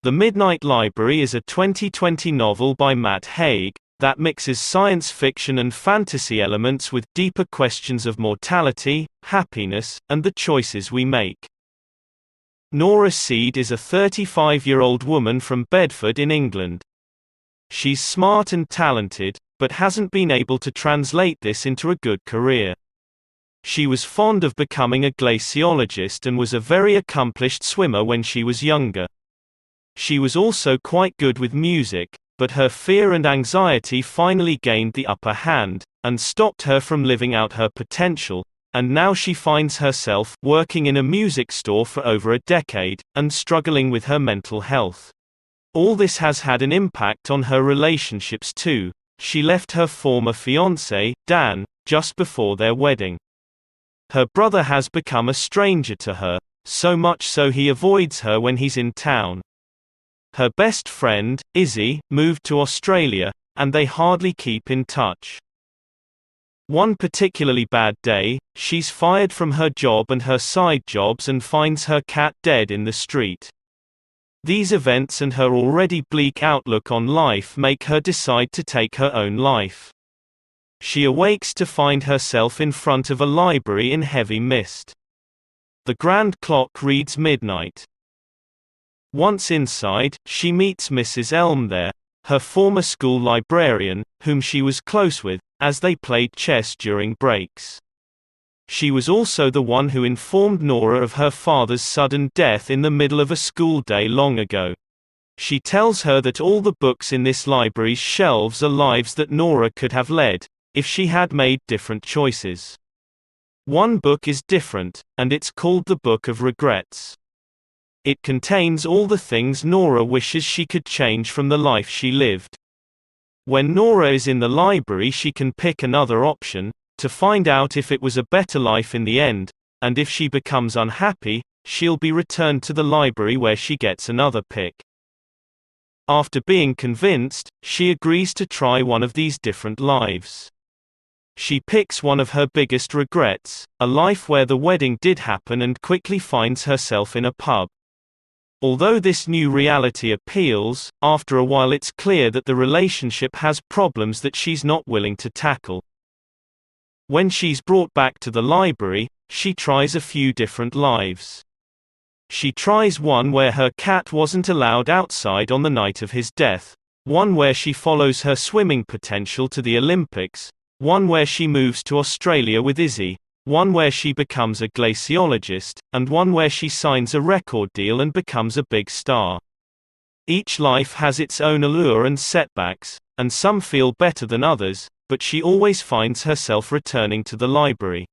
The Midnight Library is a 2020 novel by Matt Haig that mixes science fiction and fantasy elements with deeper questions of mortality, happiness, and the choices we make. Nora Seed is a 35-year-old woman from Bedford in England. She's smart and talented, but hasn't been able to translate this into a good career. She was fond of becoming a glaciologist and was a very accomplished swimmer when she was younger. She was also quite good with music, but her fear and anxiety finally gained the upper hand, and stopped her from living out her potential, and now she finds herself working in a music store for over a decade, and struggling with her mental health. All this has had an impact on her relationships too. She left her former fiancé, Dan, just before their wedding. Her brother has become a stranger to her, so much so he avoids her when he's in town. Her best friend, Izzy, moved to Australia, and they hardly keep in touch. One particularly bad day, she's fired from her job and her side jobs and finds her cat dead in the street. These events and her already bleak outlook on life make her decide to take her own life. She awakes to find herself in front of a library in heavy mist. The grand clock reads midnight. Once inside, she meets Mrs. Elm there, her former school librarian, whom she was close with, as they played chess during breaks. She was also the one who informed Nora of her father's sudden death in the middle of a school day long ago. She tells her that all the books in this library's shelves are lives that Nora could have led, if she had made different choices. One book is different, and it's called the Book of Regrets. It contains all the things Nora wishes she could change from the life she lived. When Nora is in the library, she can pick another option, to find out if it was a better life in the end, and if she becomes unhappy, she'll be returned to the library where she gets another pick. After being convinced, she agrees to try one of these different lives. She picks one of her biggest regrets, a life where the wedding did happen, and quickly finds herself in a pub. Although this new reality appeals, after a while it's clear that the relationship has problems that she's not willing to tackle. When she's brought back to the library, she tries a few different lives. She tries one where her cat wasn't allowed outside on the night of his death, one where she follows her swimming potential to the Olympics, one where she moves to Australia with Izzy, one where she becomes a glaciologist, and one where she signs a record deal and becomes a big star. Each life has its own allure and setbacks, and some feel better than others, but she always finds herself returning to the library.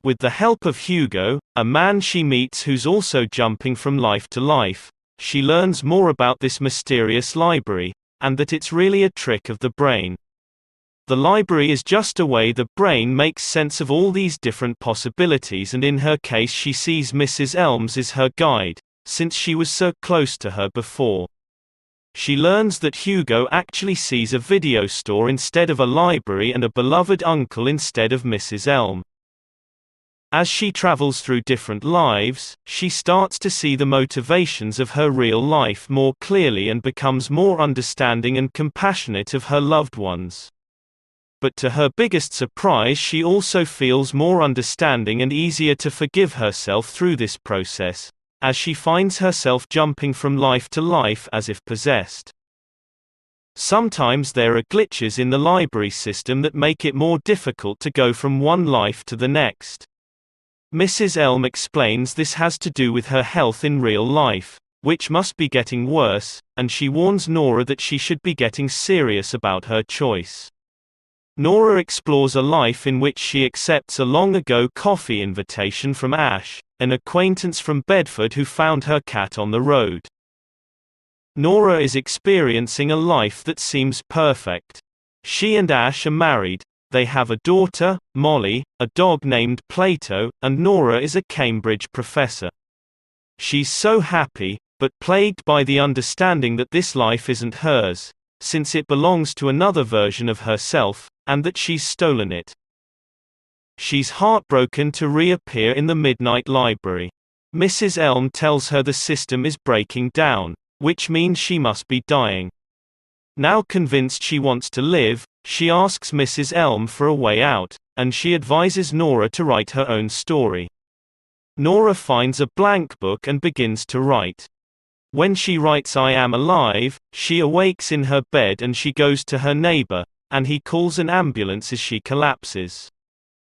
With the help of Hugo, a man she meets who's also jumping from life to life, she learns more about this mysterious library, and that it's really a trick of the brain. The library is just a way the brain makes sense of all these different possibilities, and in her case she sees Mrs. Elms as her guide, since she was so close to her before. She learns that Hugo actually sees a video store instead of a library and a beloved uncle instead of Mrs. Elm. As she travels through different lives, she starts to see the motivations of her real life more clearly and becomes more understanding and compassionate of her loved ones. But to her biggest surprise, she also feels more understanding and easier to forgive herself through this process, as she finds herself jumping from life to life as if possessed. Sometimes there are glitches in the library system that make it more difficult to go from one life to the next. Mrs. Elm explains this has to do with her health in real life, which must be getting worse, and she warns Nora that she should be getting serious about her choice. Nora explores a life in which she accepts a long-ago coffee invitation from Ash, an acquaintance from Bedford who found her cat on the road. Nora is experiencing a life that seems perfect. She and Ash are married, they have a daughter, Molly, a dog named Plato, and Nora is a Cambridge professor. She's so happy, but plagued by the understanding that this life isn't hers, since it belongs to another version of herself, and that she's stolen it. She's heartbroken to reappear in the Midnight Library. Mrs. Elm tells her the system is breaking down, which means she must be dying. Now convinced she wants to live, she asks Mrs. Elm for a way out, and she advises Nora to write her own story. Nora finds a blank book and begins to write. When she writes "I am alive," she awakes in her bed and she goes to her neighbor, and he calls an ambulance as she collapses.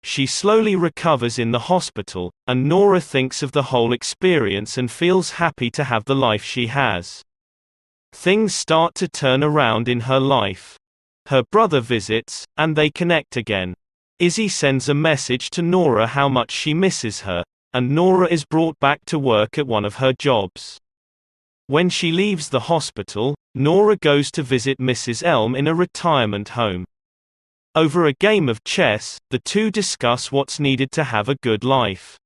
She slowly recovers in the hospital, and Nora thinks of the whole experience and feels happy to have the life she has. Things start to turn around in her life. Her brother visits, and they connect again. Izzy sends a message to Nora how much she misses her, and Nora is brought back to work at one of her jobs. When she leaves the hospital, Nora goes to visit Mrs. Elm in a retirement home. Over a game of chess, the two discuss what's needed to have a good life.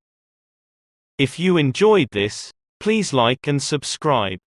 If you enjoyed this, please like and subscribe.